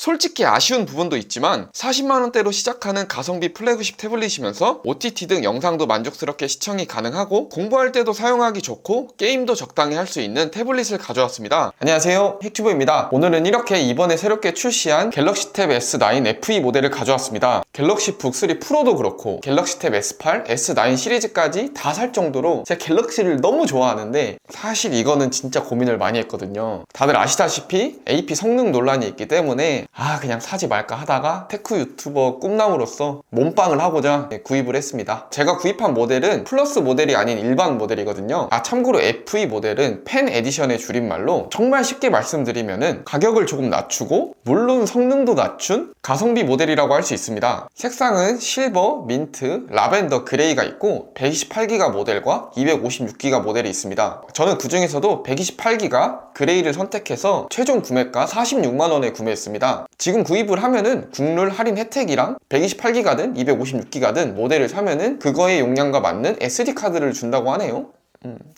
솔직히 아쉬운 부분도 있지만 40만원대로 시작하는 가성비 플래그십 태블릿이면서 OTT 등 영상도 만족스럽게 시청이 가능하고 공부할 때도 사용하기 좋고 게임도 적당히 할 수 있는 태블릿을 가져왔습니다. 안녕하세요, 핵튜브입니다. 오늘은 이렇게 이번에 새롭게 출시한 갤럭시 탭 S9 FE 모델을 가져왔습니다. 갤럭시 북3 프로도 그렇고 갤럭시 탭 S8, S9 시리즈까지 다 살 정도로 제가 갤럭시를 너무 좋아하는데 사실 이거는 진짜 고민을 많이 했거든요. 다들 아시다시피 AP 성능 논란이 있기 때문에 그냥 사지 말까 하다가 테크 유튜버 꿈나무로서 몸빵을 하고자 구입을 했습니다. 제가 구입한 모델은 플러스 모델이 아닌 일반 모델이거든요. 참고로 FE 모델은 펜 에디션의 줄임말로 정말 쉽게 말씀드리면은 가격을 조금 낮추고 물론 성능도 낮춘 가성비 모델이라고 할 수 있습니다. 색상은 실버, 민트, 라벤더, 그레이가 있고 128기가 모델과 256기가 모델이 있습니다. 저는 그 중에서도 128기가 그레이를 선택해서 최종 구매가 46만원에 구매했습니다. 지금 구입을 하면은 국룰 할인 혜택이랑 128기가든 256기가든 모델을 사면은 그거의 용량과 맞는 SD카드를 준다고 하네요.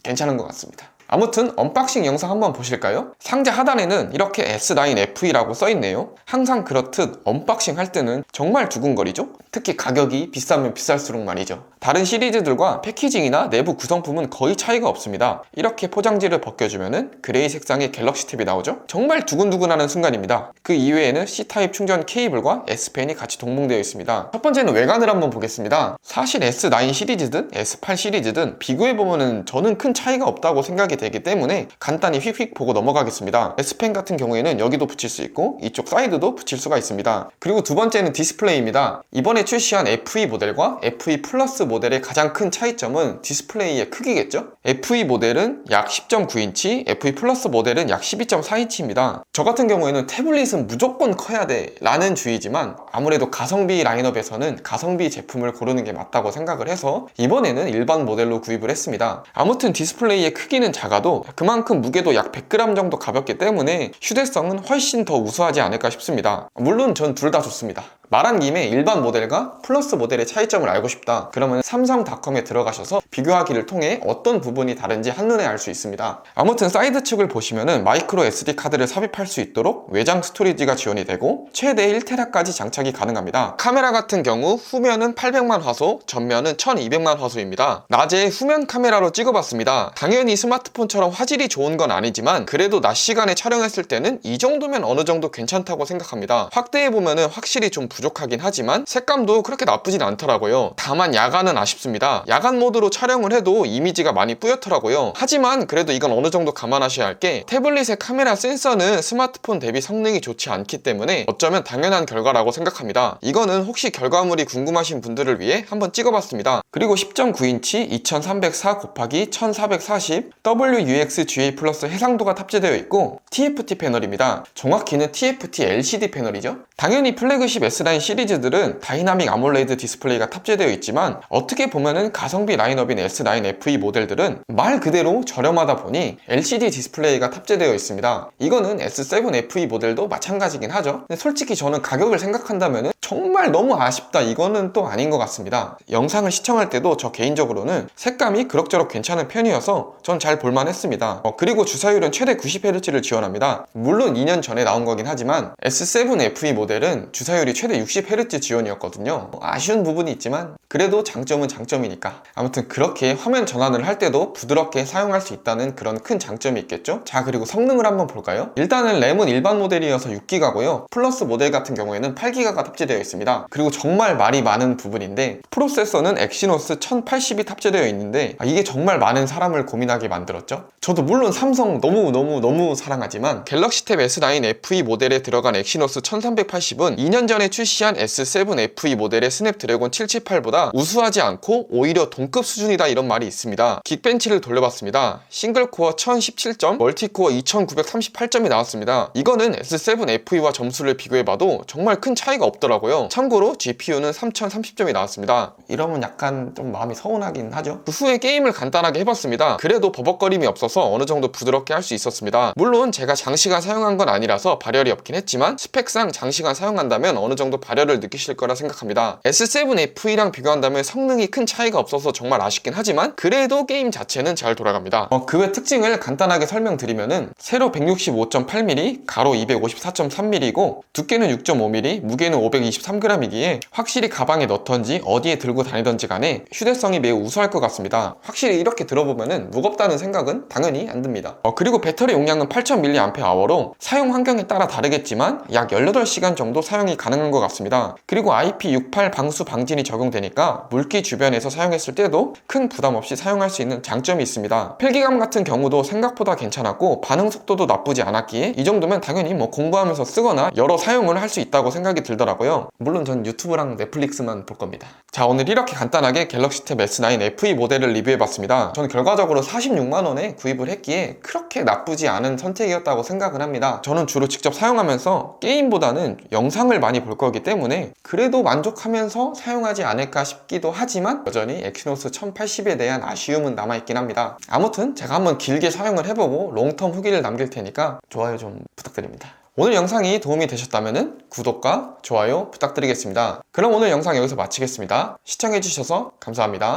괜찮은 것 같습니다. 아무튼 언박싱 영상 한번 보실까요? 상자 하단에는 이렇게 S9 FE라고 써있네요. 항상 그렇듯 언박싱 할 때는 정말 두근거리죠? 특히 가격이 비싸면 비쌀수록 말이죠. 다른 시리즈들과 패키징이나 내부 구성품은 거의 차이가 없습니다. 이렇게 포장지를 벗겨주면은 그레이 색상의 갤럭시 탭이 나오죠? 정말 두근두근하는 순간입니다. 그 이외에는 C타입 충전 케이블과 S펜이 같이 동봉되어 있습니다. 첫 번째는 외관을 한번 보겠습니다. 사실 S9 시리즈든 S8 시리즈든 비교해보면은 저는 큰 차이가 없다고 생각이 되기 때문에 간단히 휙휙 보고 넘어가겠습니다. S펜 같은 경우에는 여기도 붙일 수 있고 이쪽 사이드도 붙일 수가 있습니다. 그리고 두 번째는 디스플레이입니다. 이번에 출시한 FE 모델과 FE 플러스 모델의 가장 큰 차이점은 디스플레이의 크기겠죠? FE 모델은 약 10.9인치, FE 플러스 모델은 약 12.4인치입니다. 저 같은 경우에는 태블릿은 무조건 커야 돼 라는 주의지만 아무래도 가성비 라인업에서는 가성비 제품을 고르는 게 맞다고 생각을 해서 이번에는 일반 모델로 구입을 했습니다. 아무튼 디스플레이의 크기는 작아도 그만큼 무게도 약 100g 정도 가볍기 때문에 휴대성은 훨씬 더 우수하지 않을까 싶습니다. 물론 전 둘 다 좋습니다. 말한 김에 일반 모델과 플러스 모델의 차이점을 알고 싶다 그러면 삼성닷컴에 들어가셔서 비교하기를 통해 어떤 부분이 다른지 한눈에 알 수 있습니다. 아무튼 사이드 측을 보시면은 마이크로 SD 카드를 삽입할 수 있도록 외장 스토리지가 지원이 되고 최대 1TB까지 장착이 가능합니다. 카메라 같은 경우 후면은 800만 화소, 전면은 1200만 화소입니다. 낮에 후면 카메라로 찍어봤습니다. 당연히 스마트폰처럼 화질이 좋은 건 아니지만 그래도 낮 시간에 촬영했을 때는 이 정도면 어느 정도 괜찮다고 생각합니다. 확대해보면은 확실히 좀 부족하긴 하지만 색감도 그렇게 나쁘진 않더라고요. 다만 야간은 아쉽습니다. 야간 모드로 촬영을 해도 이미지가 많이 뿌옇더라고요. 하지만 그래도 이건 어느 정도 감안하셔야 할 게 태블릿의 카메라 센서는 스마트폰 대비 성능이 좋지 않기 때문에 어쩌면 당연한 결과라고 생각합니다. 이거는 혹시 결과물이 궁금하신 분들을 위해 한번 찍어봤습니다. 그리고 10.9인치 2304 곱하기 1440 WUXGA 플러스 해상도가 탑재되어 있고 TFT 패널입니다. 정확히는 TFT LCD 패널이죠. 당연히 플래그십 S9 시리즈들은 다이나믹 아몰레드 디스플레이가 탑재되어 있지만 어떻게 보면은 가성비 라인업인 S9 FE 모델들은 말 그대로 저렴하다 보니 LCD 디스플레이가 탑재되어 있습니다. 이거는 S7 FE 모델도 마찬가지긴 하죠. 근데 솔직히 저는 가격을 생각한다면은 정말 너무 아쉽다 이거는 또 아닌 것 같습니다. 영상을 시청할 때도 저 개인적으로는 색감이 그럭저럭 괜찮은 편이어서 전 잘 볼만 했습니다. 그리고 주사율은 최대 90Hz를 지원합니다. 물론 2년 전에 나온 거긴 하지만 S7 FE 모델은 주사율이 최대 60Hz 지원이었거든요. 아쉬운 부분이 있지만 그래도 장점은 장점이니까 아무튼 그렇게 화면 전환을 할 때도 부드럽게 사용할 수 있다는 그런 큰 장점이 있겠죠. 자, 그리고 성능을 한번 볼까요? 일단은 램은 일반 모델이어서 6기가고요 플러스 모델 같은 경우에는 8기가가 탑재되어 있습니다. 그리고 정말 말이 많은 부분인데 프로세서는 엑시노스 1080이 탑재되어 있는데 이게 정말 많은 사람을 고민하게 만들었죠. 저도 물론 삼성 너무 사랑하지만 갤럭시 탭 S9 FE 모델에 들어간 엑시노스 1380은 2년 전에 출시한 S7 FE 모델의 스냅드래곤 778보다 우수하지 않고 오히려 동급 수준이다 이런 말이 있습니다. 긱벤치를 돌려봤습니다. 싱글코어 1017점, 멀티코어 2938점이 나왔습니다. 이거는 S7 FE와 점수를 비교해봐도 정말 큰 차이가 없더라고요. 나왔더라고요. 참고로 GPU는 3030점이 나왔습니다. 이러면 약간 좀 마음이 서운하긴 하죠. 그 후에 게임을 간단하게 해봤습니다. 그래도 버벅거림이 없어서 어느 정도 부드럽게 할 수 있었습니다. 물론 제가 장시간 사용한 건 아니라서 발열이 없긴 했지만 스펙상 장시간 사용한다면 어느 정도 발열을 느끼실 거라 생각합니다. S7FE랑 비교한다면 성능이 큰 차이가 없어서 정말 아쉽긴 하지만 그래도 게임 자체는 잘 돌아갑니다. 그 외 특징을 간단하게 설명드리면은 세로 165.8mm, 가로 254.3mm이고 두께는 6.5mm, 무게는 523g이기에 확실히 가방에 넣던지 어디에 들고 다니던지 간에 휴대성이 매우 우수할 것 같습니다. 확실히 이렇게 들어보면은 무겁다는 생각은 당연히 안 듭니다. 그리고 배터리 용량은 8000mAh로 사용 환경에 따라 다르겠지만 약 18시간 정도 사용이 가능한 것 같습니다. 그리고 IP68 방수 방진이 적용되니까 물기 주변에서 사용했을 때도 큰 부담 없이 사용할 수 있는 장점이 있습니다. 필기감 같은 경우도 생각보다 괜찮았고 반응 속도도 나쁘지 않았기에 이 정도면 당연히 공부하면서 쓰거나 여러 사용을 할 수 있다고 생각이 들더라고요. 물론 전 유튜브랑 넷플릭스만 볼 겁니다. 자, 오늘 이렇게 간단하게 갤럭시 탭 S9 FE 모델을 리뷰해봤습니다. 저는 결과적으로 46만원에 구입을 했기에 그렇게 나쁘지 않은 선택이었다고 생각을 합니다. 저는 주로 직접 사용하면서 게임보다는 영상을 많이 볼 거기 때문에 그래도 만족하면서 사용하지 않을까 싶기도 하지만 여전히 엑시노스 1080에 대한 아쉬움은 남아있긴 합니다. 아무튼 제가 한번 길게 사용을 해보고 롱텀 후기를 남길 테니까 좋아요 좀 부탁드립니다. 오늘 영상이 도움이 되셨다면 구독과 좋아요 부탁드리겠습니다. 그럼 오늘 영상 여기서 마치겠습니다. 시청해주셔서 감사합니다.